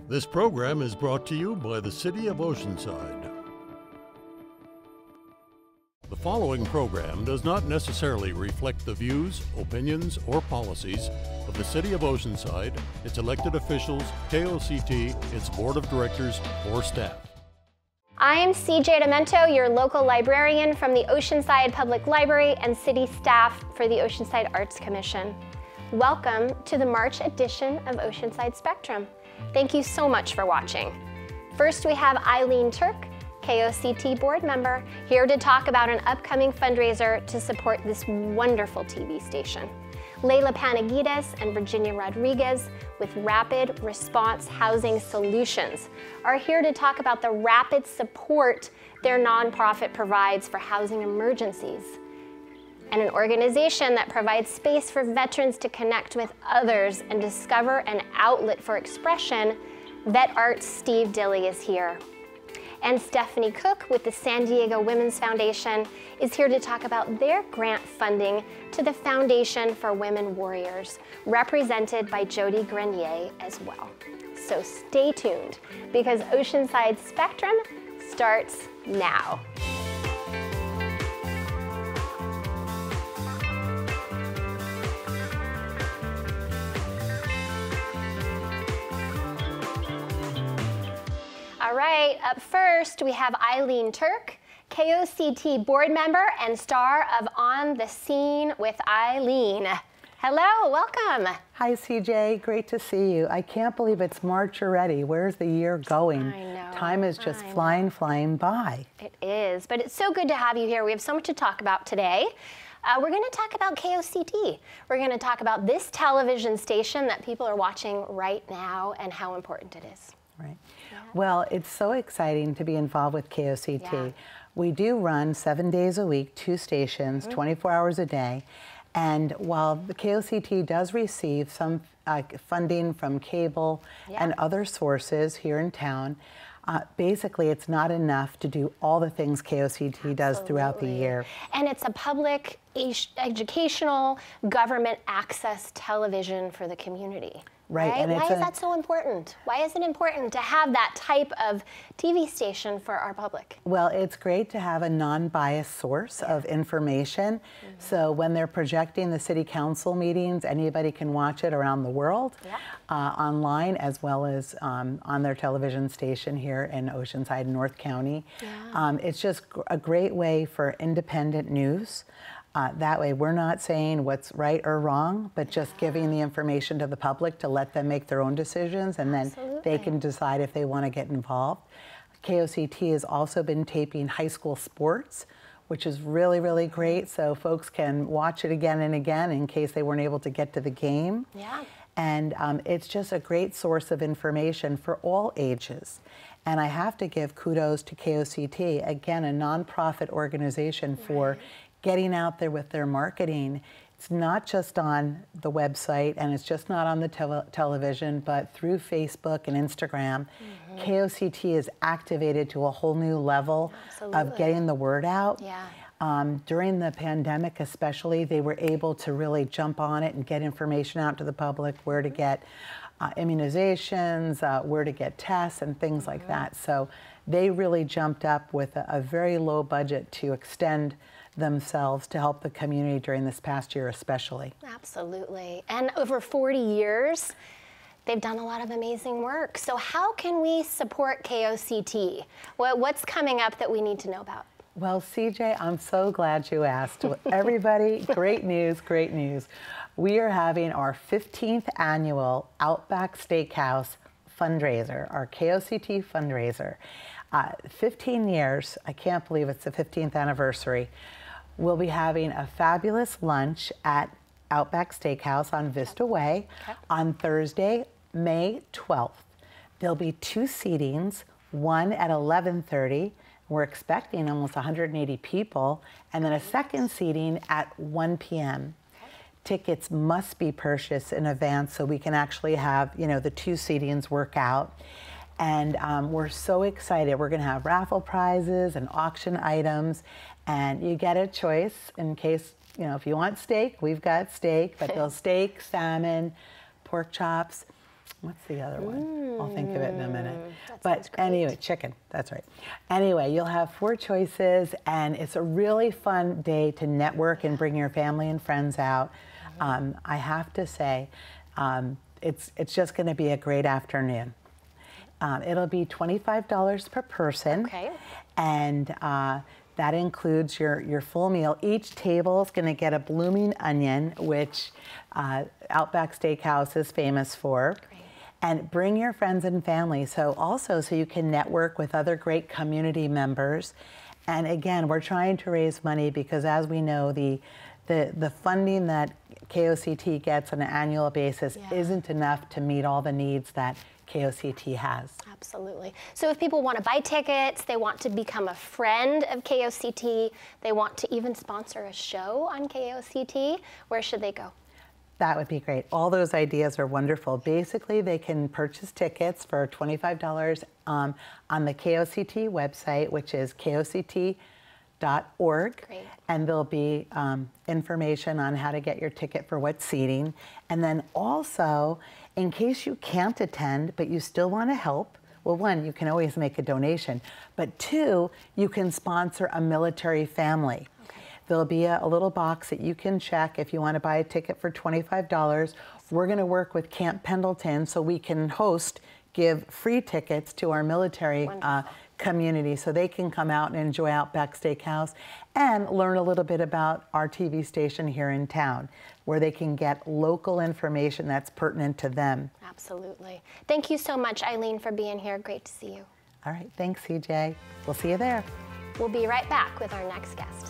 This program is brought to you by the City of Oceanside. The following program does not necessarily reflect the views, opinions, or policies of the City of Oceanside, its elected officials, KOCT, its board of directors, or staff. I am CJ Demento, your local librarian from the Oceanside Public Library and city staff for the Oceanside Arts Commission. Welcome to the March edition of Oceanside Spectrum. Thank you so much for watching. First, we have Eileen Turk, KOCT board member, here to talk about an upcoming fundraiser to support this wonderful TV station. Layla Panagidas and Virginia Rodriguez with Rapid Response Housing Solutions are here to talk about the rapid support their nonprofit provides for housing emergencies, and an organization that provides space for veterans to connect with others and discover an outlet for expression. VetArt's Steve Dilley is here. And Stephanie Cook with the San Diego Women's Foundation is here to talk about their grant funding to the Foundation for Women Warriors, represented by Jody Grenier as well. So stay tuned, because Oceanside Spectrum starts now. All right, up first we have Eileen Turk, KOCT board member and star of On the Scene with Eileen. Hello, welcome. Hi CJ, great to see you. I can't believe it's March already. Where's the year going? I know. Time is just flying by. It is, but it's so good to have you here. We have so much to talk about today. We're going to talk about KOCT. We're going to talk about this television station that people are watching right now and how important it is. Right. Yeah. Well, it's so exciting to be involved with KOCT. Yeah. We do run 7 days a week, 2 stations, 24 hours a day. And while the KOCT does receive some funding from cable and other sources here in town, basically it's not enough to do all the things KOCT does throughout the year. And it's a public, educational, government access television for the community. Right. And why is that so important? Why is it important to have that type of TV station for our public? Well, it's great to have a non-biased source of information. So when they're projecting the city council meetings, anybody can watch it around the world, online, as well as on their television station here in Oceanside, North County. It's just a great way for independent news. That way we're not saying what's right or wrong, but just giving the information to the public to let them make their own decisions, and then they can decide if they want to get involved. KOCT has also been taping high school sports, which is really, really great, so folks can watch it again and again in case they weren't able to get to the game. And it's just a great source of information for all ages. And I have to give kudos to KOCT, again, a nonprofit organization for getting out there with their marketing. It's not just on the website, and it's just not on the television, but through Facebook and Instagram. KOCT is activated to a whole new level of getting the word out. During the pandemic especially, they were able to really jump on it and get information out to the public, where to get immunizations, where to get tests and things like that. So they really jumped up with a very low budget to extend themselves to help the community during this past year especially. Absolutely. And over 40 years, they've done a lot of amazing work. So how can we support KOCT? What's coming up that we need to know about? Well, CJ, I'm so glad you asked. Everybody, great news, great news. We are having our 15th annual Outback Steakhouse fundraiser, our KOCT fundraiser. 15 years, I can't believe it's the 15th anniversary. We'll be having a fabulous lunch at Outback Steakhouse on Vista Way on Thursday, May 12th. There'll be 2 seatings, one at 11:30. We're expecting almost 180 people, and then a second seating at 1 p.m. Tickets must be purchased in advance so we can actually have, the 2 seatings work out. And we're so excited. We're going to have raffle prizes and auction items, and you get a choice in case, if you want steak, we've got steak, but they'll steak, salmon, pork chops. What's the other one? I'll think of it in a minute. But anyway, chicken, that's right. Anyway, you'll have 4 choices, and it's a really fun day to network and bring your family and friends out. I have to say, it's just going to be a great afternoon. It'll be $25 per person, and that includes your full meal. Each table is going to get a blooming onion, which Outback Steakhouse is famous for. And bring your friends and family, so you can network with other great community members. And again, we're trying to raise money because, as we know, the funding that KOCT gets on an annual basis isn't enough to meet all the needs that KOCT has. Absolutely. So if people want to buy tickets, they want to become a friend of KOCT, they want to even sponsor a show on KOCT, where should they go? That would be great. All those ideas are wonderful. Basically, they can purchase tickets for $25 on the KOCT website, which is koct.org. Great. And there'll be information on how to get your ticket for what seating. And then also, in case you can't attend, but you still want to help, well, 1, you can always make a donation, but 2, you can sponsor a military family. There'll be a little box that you can check if you want to buy a ticket for $25. We're going to work with Camp Pendleton so we can give free tickets to our military community so they can come out and enjoy Outback Steakhouse and learn a little bit about our TV station here in town, where they can get local information that's pertinent to them. Absolutely. Thank you so much, Eileen, for being here. Great to see you. All right. Thanks, CJ. We'll see you there. We'll be right back with our next guest.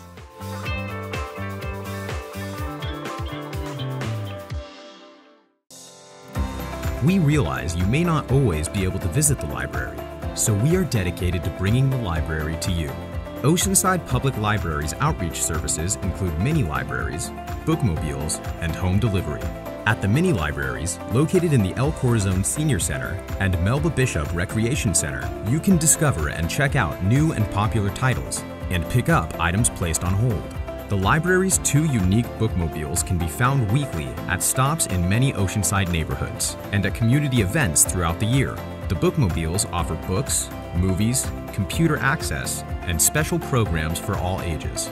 We realize you may not always be able to visit the library, so we are dedicated to bringing the library to you. Oceanside Public Library's outreach services include mini libraries, bookmobiles, and home delivery. At the mini libraries, located in the El Corazon Senior Center and Melba Bishop Recreation Center, you can discover and check out new and popular titles and pick up items placed on hold. The library's 2 unique bookmobiles can be found weekly at stops in many Oceanside neighborhoods and at community events throughout the year. The bookmobiles offer books, movies, computer access, and special programs for all ages.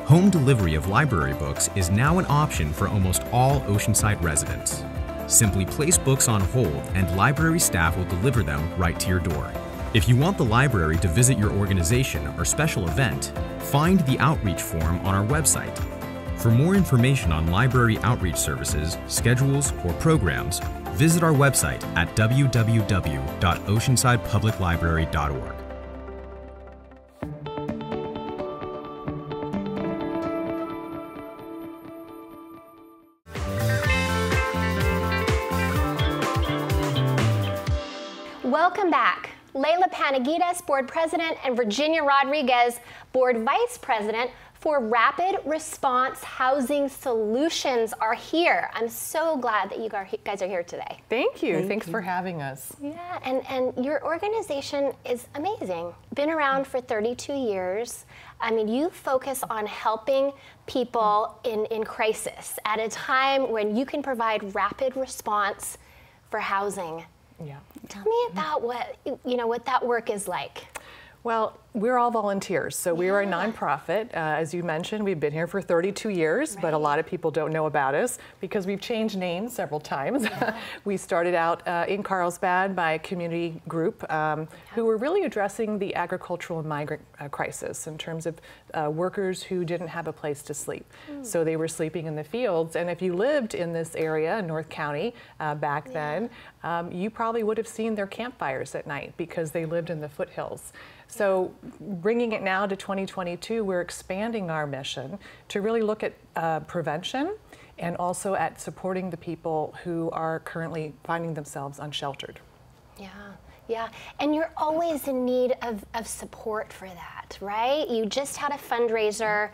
Home delivery of library books is now an option for almost all Oceanside residents. Simply place books on hold and library staff will deliver them right to your door. If you want the library to visit your organization or special event, find the outreach form on our website. For more information on library outreach services, schedules, or programs, visit our website at www.oceansidepubliclibrary.org. Welcome back. Layla Panagidas, Board President, and Virginia Rodriguez, Board Vice President for Rapid Response Housing Solutions are here. I'm so glad that you guys are here today. Thank you. Thanks for having us. Yeah, and your organization is amazing. Been around for 32 years. I mean, you focus on helping people in crisis at a time when you can provide rapid response for housing. Yeah. Tell me about what that work is like. Well, we're all volunteers, so we are a nonprofit. As you mentioned, we've been here for 32 years, but a lot of people don't know about us because we've changed names several times. We started out in Carlsbad by a community group who were really addressing the agricultural and migrant crisis in terms of workers who didn't have a place to sleep. So they were sleeping in the fields, and if you lived in this area, North County, back then, you probably would have seen their campfires at night because they lived in the foothills. So bringing it now to 2022, we're expanding our mission to really look at prevention and also at supporting the people who are currently finding themselves unsheltered. Yeah, and you're always in need of support for that, right? You just had a fundraiser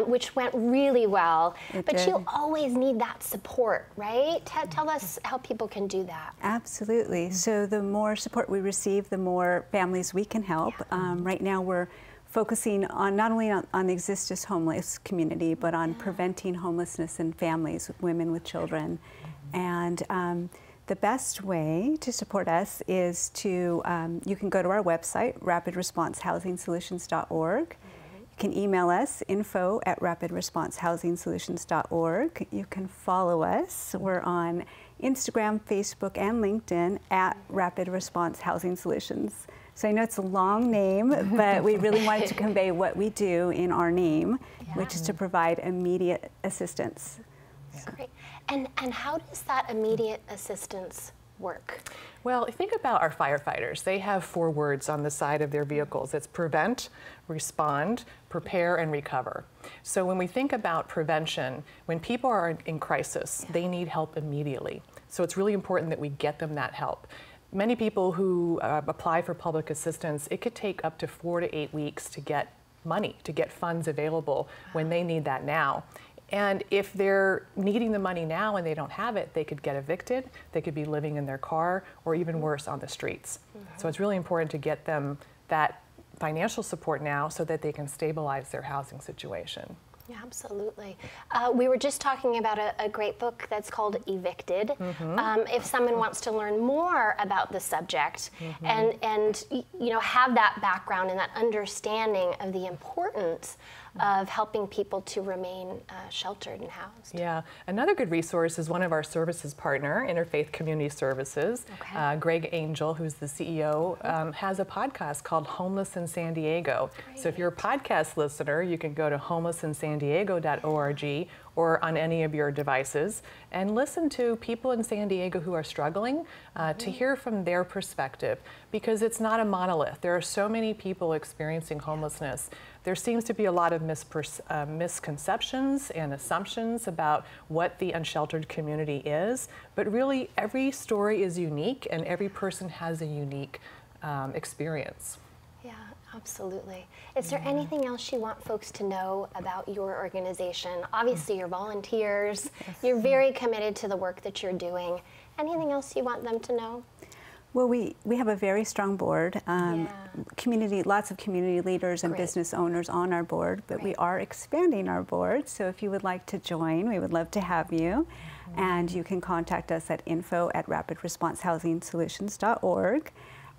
which went really well, but you always need that support, right? Tell us how people can do that. Absolutely. So the more support we receive, the more families we can help. Right now we're focusing on not only on the existing homeless community, but on preventing homelessness in families, women with children. And The best way to support us is to, you can go to our website, rapidresponsehousingsolutions.org. You can email us, info@rapidresponsehousingsolutions.org. You can follow us. We're on Instagram, Facebook, and LinkedIn at Rapid Response Housing Solutions. So I know it's a long name, but we really wanted to convey what we do in our name, which is to provide immediate assistance. Great. And how does that immediate assistance work? Well, think about our firefighters. They have 4 words on the side of their vehicles. It's prevent, respond, prepare, and recover. So when we think about prevention, when people are in crisis, they need help immediately. So it's really important that we get them that help. Many people who apply for public assistance, it could take up to 4 to 8 weeks to get money, to get funds available when they need that now. And if they're needing the money now and they don't have it, they could get evicted, they could be living in their car, or even worse, on the streets. So it's really important to get them that financial support now so that they can stabilize their housing situation. Yeah, absolutely. We were just talking about a great book that's called Evicted. If someone wants to learn more about the subject and you know, have that background and that understanding of the importance of helping people to remain sheltered and housed. Yeah, another good resource is one of our services partner, Interfaith Community Services. Greg Angel, who's the CEO, has a podcast called Homeless in San Diego. Great. So if you're a podcast listener, you can go to homelessinsandiego.org or on any of your devices and listen to people in San Diego who are struggling to hear from their perspective, because it's not a monolith. There are so many people experiencing homelessness. There seems to be a lot of misconceptions and assumptions about what the unsheltered community is, but really every story is unique and every person has a unique experience. Yeah, absolutely. Is there anything else you want folks to know about your organization? Obviously, you're volunteers. You're very committed to the work that you're doing. Anything else you want them to know? Well, we have a very strong board, lots of community leaders and business owners on our board, but we are expanding our board. So if you would like to join, we would love to have you. And you can contact us at info@rapidresponsehousingsolutions.org.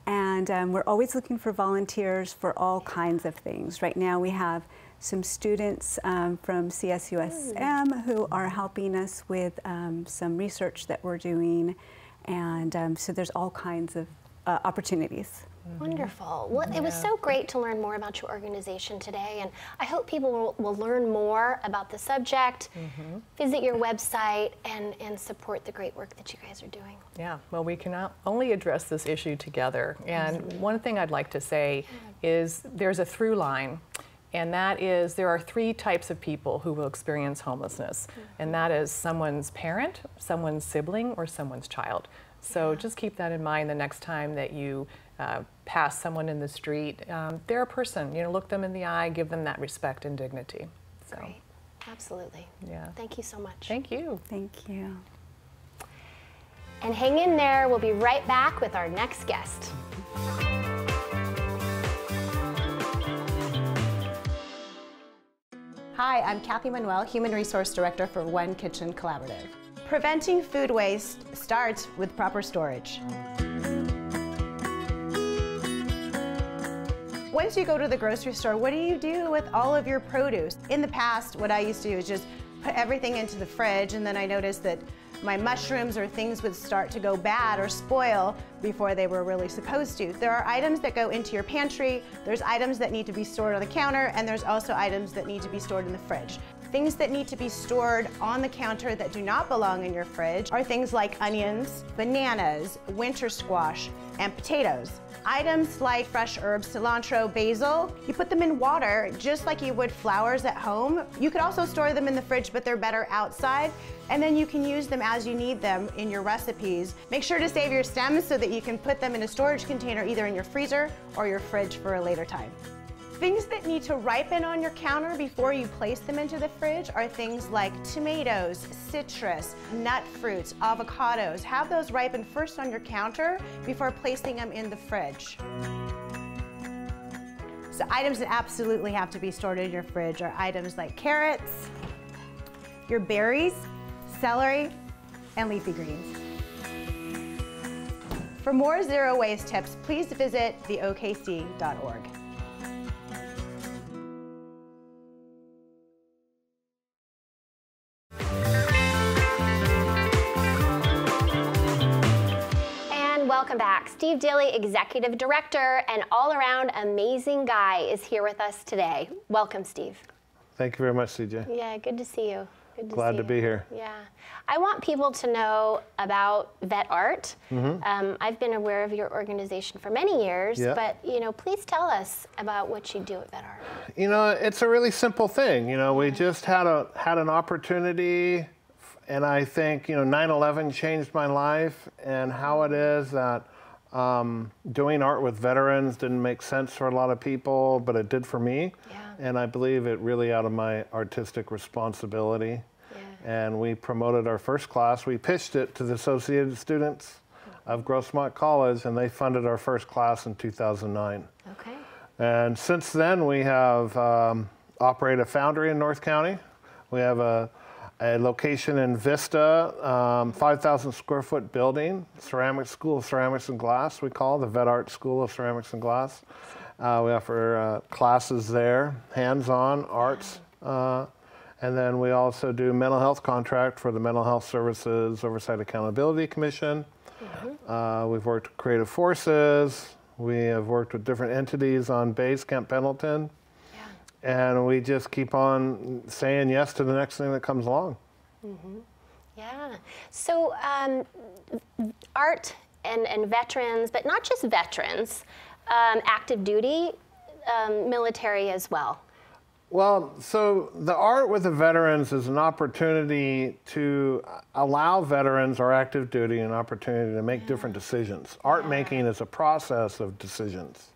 And we're always looking for volunteers for all kinds of things. Right now we have some students from CSUSM who are helping us with some research that we're doing. And so there's all kinds of opportunities. Wonderful. Well, it was so great to learn more about your organization today, and I hope people will learn more about the subject, visit your website, and support the great work that you guys are doing. Yeah, well, we can only address this issue together. And one thing I'd like to say is there's a through line, and that is there are 3 types of people who will experience homelessness, and that is someone's parent, someone's sibling, or someone's child. So just keep that in mind the next time that you pass someone in the street. They're a person, you know, look them in the eye, give them that respect and dignity. So. Great, absolutely. Yeah. Thank you so much. Thank you. Thank you. And hang in there, we'll be right back with our next guest. Hi, I'm Kathy Manuel, Human Resource Director for One Kitchen Collaborative. Preventing food waste starts with proper storage. Once you go to the grocery store, what do you do with all of your produce? In the past, what I used to do is just put everything into the fridge, and then I noticed that my mushrooms or things would start to go bad or spoil before they were really supposed to. There are items that go into your pantry, there's items that need to be stored on the counter, and there's also items that need to be stored in the fridge. Things that need to be stored on the counter that do not belong in your fridge are things like onions, bananas, winter squash, and potatoes. Items like fresh herbs, cilantro, basil, you put them in water just like you would flowers at home. You could also store them in the fridge, but they're better outside, and then you can use them as you need them in your recipes. Make sure to save your stems so that you can put them in a storage container either in your freezer or your fridge for a later time. Things that need to ripen on your counter before you place them into the fridge are things like tomatoes, citrus, nut fruits, avocados. Have those ripen first on your counter before placing them in the fridge. So items that absolutely have to be stored in your fridge are items like carrots, your berries, celery, and leafy greens. For more zero waste tips, please visit theokc.org. Welcome back. Steve Daly, Executive Director and all-around amazing guy, is here with us today. Welcome, Steve. Thank you very much, CJ. Yeah, good to see you. Glad to be here. Yeah. I want people to know about VetArt. I've been aware of your organization for many years, but please tell us about what you do at VetArt. It's a really simple thing. We just had an opportunity. And I think, 9/11 changed my life, and how it is that doing art with veterans didn't make sense for a lot of people, but it did for me. Yeah. And I believe it really out of my artistic responsibility. Yeah. And we promoted our first class. We pitched it to the Associated Students of Grossmont College, and they funded our first class in 2009. Okay. And since then, we have operated a foundry in North County. We have a location in Vista, 5,000 square foot building, School of Ceramics and Glass, we call the VetArt School of Ceramics and Glass. We offer classes there, hands-on arts, and then we also do mental health contract for the Mental Health Services Oversight Accountability Commission. We've worked with Creative Forces. We have worked with different entities on base, Camp Pendleton. And we just keep on saying yes to the next thing that comes along. Yeah. So art and veterans, but not just veterans, active duty, military as well. Well, so the art with the veterans is an opportunity to allow veterans or active duty an opportunity to make different decisions. Art making is a process of decisions.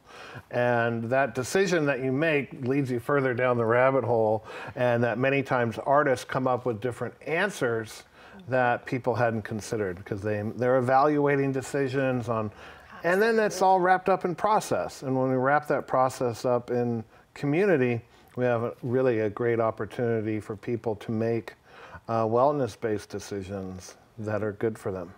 And that decision that you make leads you further down the rabbit hole, and that many times artists come up with different answers that people hadn't considered because they're evaluating decisions on, and then it's all wrapped up in process. And when we wrap that process up in community, we have really a great opportunity for people to make wellness-based decisions that are good for them.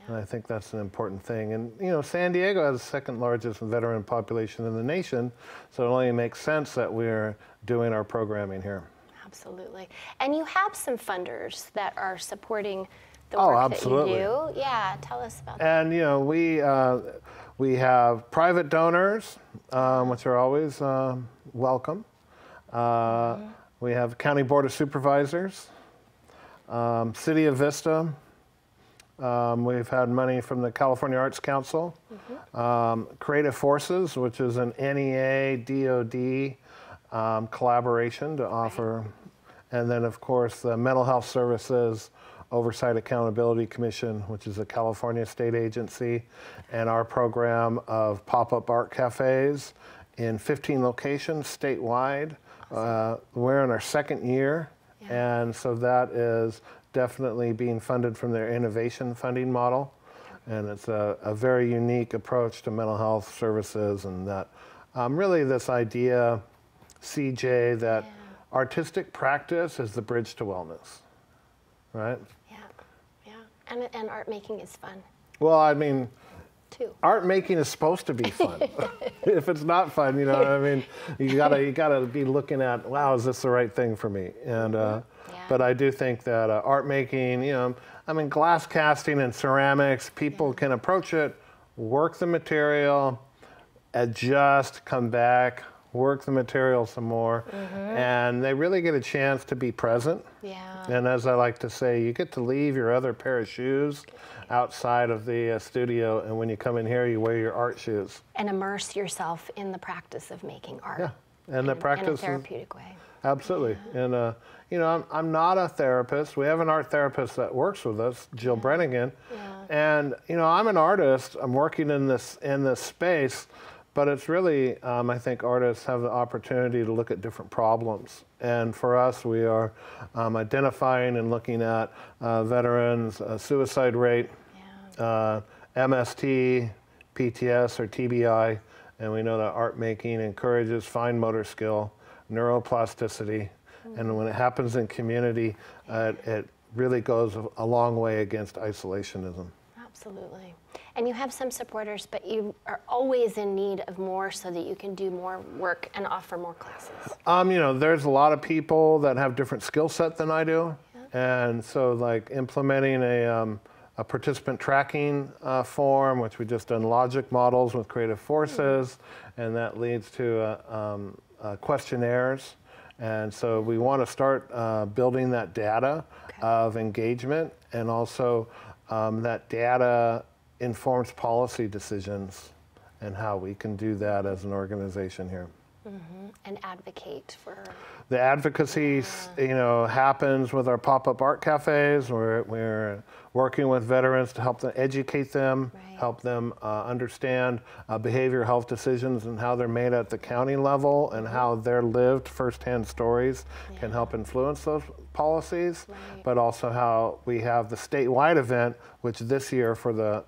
And I think that's an important thing. And, San Diego has the second largest veteran population in the nation, so it only makes sense that we're doing our programming here. Absolutely. And you have some funders that are supporting the work that you do. Yeah, tell us about that. And, we have private donors, which are always welcome. We have County Board of Supervisors, City of Vista. We've had money from the California Arts Council, Creative Forces, which is an NEA, DOD collaboration to offer, and then of course the Mental Health Services Oversight Accountability Commission, which is a California state agency, and our program of pop-up art cafes in 15 locations statewide. We're in our second year, and so that is definitely being funded from their innovation funding model. And it's a very unique approach to mental health services, and that really this idea, CJ, that artistic practice is the bridge to wellness, right? And art making is fun. Well, I mean, too. Art making is supposed to be fun. If it's not fun, you gotta be looking at, wow, is this the right thing for me? And but I do think that art making, glass casting and ceramics, people can approach it, work the material, adjust, come back, work the material some more, and they really get a chance to be present. And as I like to say, you get to leave your other pair of shoes outside of the studio, and when you come in here, you wear your art shoes. And immerse yourself in the practice of making art. Yeah, and the practice in a therapeutic way. Absolutely. And I'm not a therapist. We have an art therapist that works with us, Jill Brennigan. And I'm an artist. I'm working in this space, but it's really I think artists have the opportunity to look at different problems. And for us, we are identifying and looking at veterans' suicide rate, MST, PTS or TBI, and we know that art making encourages fine motor skill, neuroplasticity, and when it happens in community, it really goes a long way against isolationism. Absolutely. And you have some supporters, but you are always in need of more so that you can do more work and offer more classes. You know, there's a lot of people that have different skill set than I do. Yeah. And so like implementing a participant tracking form, which we just done logic models with creative forces, and that leads to questionnaires. And so we want to start building that data of engagement, and also that data informs policy decisions and how we can do that as an organization here. And advocate for... The advocacy, you know, happens with our pop-up art cafes. We're working with veterans to help them educate them, help them understand behavioral health decisions and how they're made at the county level, and how their lived firsthand stories can help influence those policies, but also how we have the statewide event, which this year for the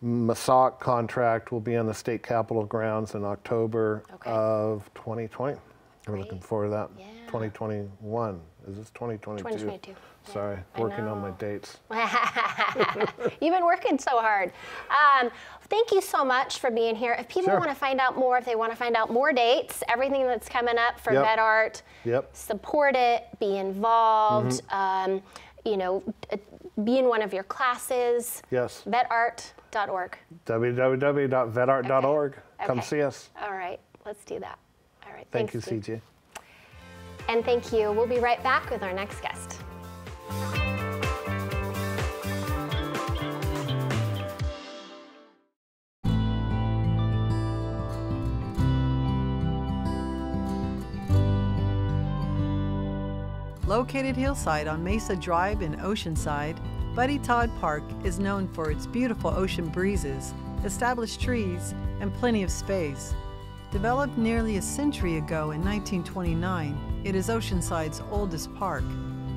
MASOC contract will be on the state capitol grounds in October of 2020. We're looking forward to that. 2021. Is this 2022? 2022. Sorry, working on my dates. You've been working so hard. Thank you so much for being here. If people want to find out more, if they want to find out more dates, everything that's coming up for VetArt, support it, be involved, you know, be in one of your classes. Yes. VetArt.org. www.vetart.org. Come see us. All right, let's do that. All right, thank you, CJ. And thank you. We'll be right back with our next guest. Located hillside on Mesa Drive in Oceanside, Buddy Todd Park is known for its beautiful ocean breezes, established trees, and plenty of space. Developed nearly a century ago in 1929, it is Oceanside's oldest park.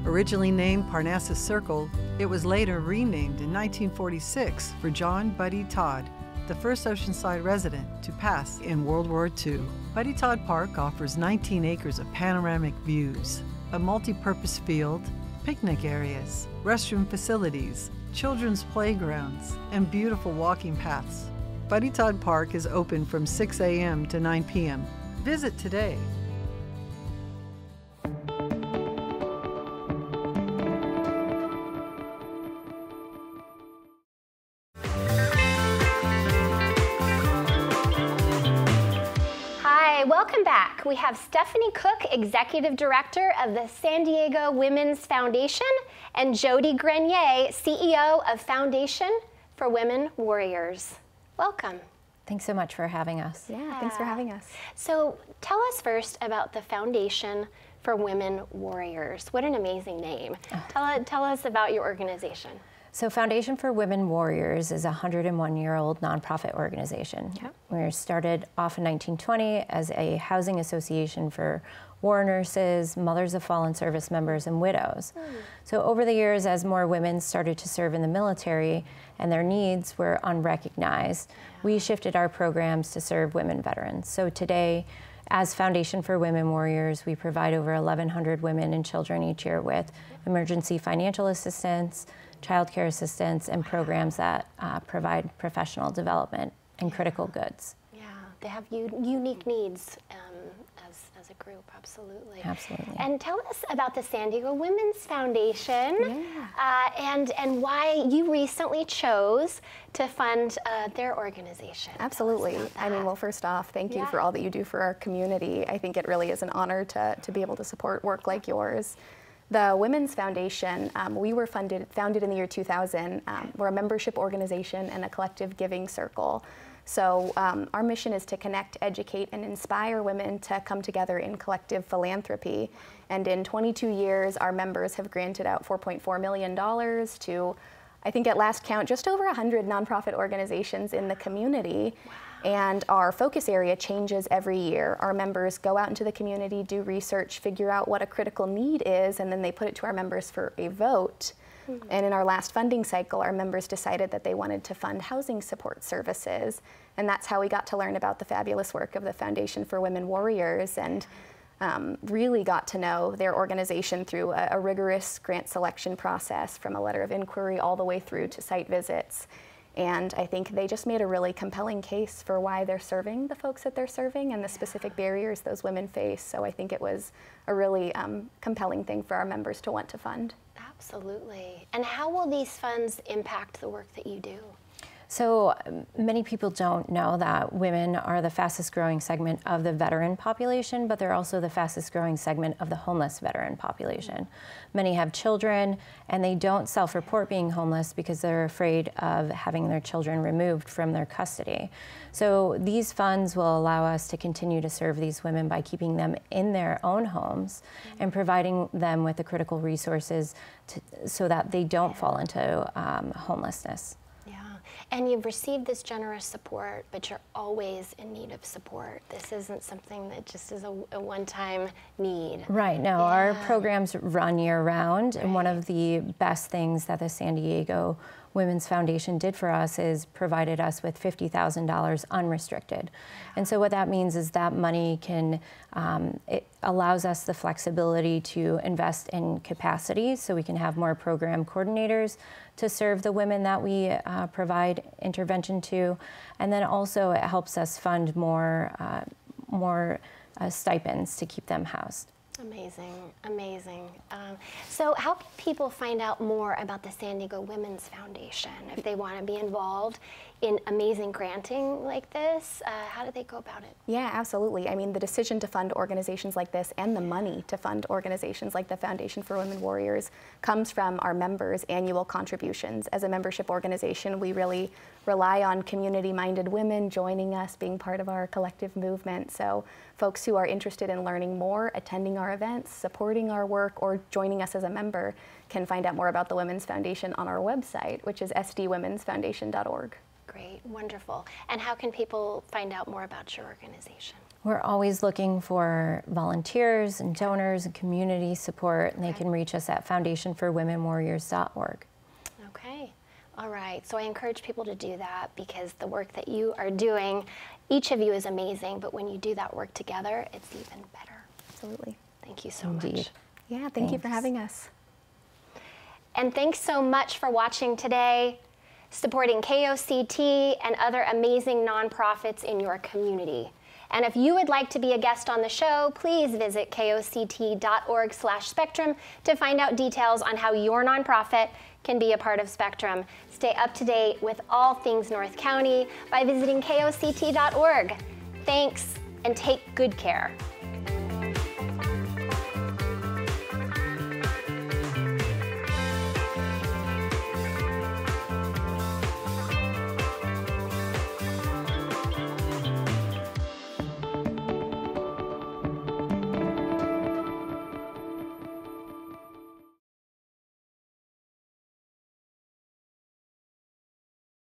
Originally named Parnassus Circle, it was later renamed in 1946 for John Buddy Todd, the first Oceanside resident to pass in World War II. Buddy Todd Park offers 19 acres of panoramic views, a multi-purpose field, picnic areas, restroom facilities, children's playgrounds, and beautiful walking paths. Buddy Todd Park is open from 6 a.m. to 9 p.m. Visit today. Hi, welcome back. We have Stephanie Cook, Executive Director of the San Diego Women's Foundation, and Jody Grenier, CEO of Foundation for Women Warriors. Welcome. Thanks so much for having us. Yeah, thanks for having us. So tell us first about the Foundation for Women Warriors. What an amazing name. Tell us about your organization. So Foundation for Women Warriors is a 101-year-old nonprofit organization. Yep. We were started off in 1920 as a housing association for war nurses, mothers of fallen service members, and widows. So over the years, as more women started to serve in the military and their needs were unrecognized, we shifted our programs to serve women veterans. So today, as Foundation for Women Warriors, we provide over 1,100 women and children each year with emergency financial assistance, childcare assistance, and programs that provide professional development and critical goods. Yeah, they have unique needs as a group, absolutely. Absolutely. And tell us about the San Diego Women's Foundation and why you recently chose to fund their organization. Absolutely. I mean, well, first off, thank you for all that you do for our community. I think it really is an honor to be able to support work like yours. The Women's Foundation, we were founded in the year 2000. We're a membership organization and a collective giving circle. So our mission is to connect, educate, and inspire women to come together in collective philanthropy. And in 22 years, our members have granted out $4.4 million to, I think at last count, just over 100 nonprofit organizations in the community. Wow. And our focus area changes every year. Our members go out into the community, do research, figure out what a critical need is, and then they put it to our members for a vote. And in our last funding cycle, our members decided that they wanted to fund housing support services. And that's how we got to learn about the fabulous work of the Foundation for Women Warriors. And really got to know their organization through a rigorous grant selection process, from a letter of inquiry all the way through to site visits. And I think they just made a really compelling case for why they're serving the folks that they're serving and the specific barriers those women face. So I think it was a really compelling thing for our members to want to fund. Absolutely. And how will these funds impact the work that you do? So many people don't know that women are the fastest growing segment of the veteran population, but they're also the fastest growing segment of the homeless veteran population. Many have children, and they don't self-report being homeless because they're afraid of having their children removed from their custody. So these funds will allow us to continue to serve these women by keeping them in their own homes and providing them with the critical resources so that they don't fall into homelessness. And you've received this generous support, but you're always in need of support. This isn't something that just is a one-time need. Right. No, our programs run year-round, and one of the best things that the San Diego Women's Foundation did for us is provided us with $50,000 unrestricted. And so what that means is that money can, it allows us the flexibility to invest in capacity so we can have more program coordinators to serve the women that we provide intervention to. And then also it helps us fund more stipends to keep them housed. Amazing, amazing. So how can people find out more about the San Diego Women's Foundation if they want to be involved in amazing granting like this? How do they go about it? Yeah, absolutely. I mean, the decision to fund organizations like this and the money to fund organizations like the Foundation for Women Warriors comes from our members' annual contributions. As a membership organization, we really rely on community-minded women joining us, being part of our collective movement. So folks who are interested in learning more, attending our events, supporting our work, or joining us as a member can find out more about the Women's Foundation on our website, which is sdwomensfoundation.org. Great, wonderful. And how can people find out more about your organization? We're always looking for volunteers and donors and community support, and they can reach us at foundationforwomenwarriors.org. Okay. All right, so I encourage people to do that because the work that you are doing, each of you is amazing, but when you do that work together, it's even better. Absolutely. Thank you so Indeed. much. Yeah, thank you for having us. And thanks so much for watching today, supporting KOCT and other amazing nonprofits in your community. And if you would like to be a guest on the show, please visit koct.org/spectrum to find out details on how your nonprofit can be a part of Spectrum. Stay up to date with all things North County by visiting koct.org. Thanks, and take good care.